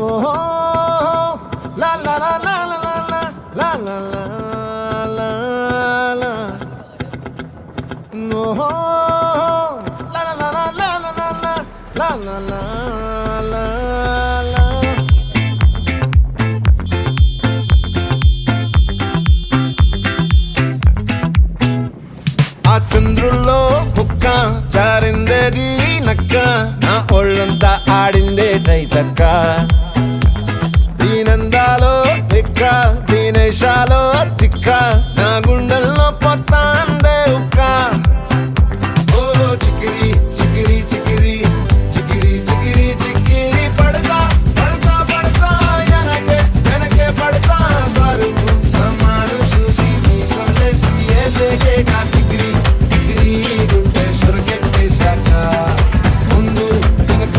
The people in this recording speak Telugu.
ఓహో లా లా లా లా లా లా లా లా లా లా ఓహో లా లా లా లా లా లా లా లా లా లా లా ఆ చంద్రుల్లో బుక్క జారిందేది నక్క నా ఒళ్ళంతా ఆడిందే తైతక్క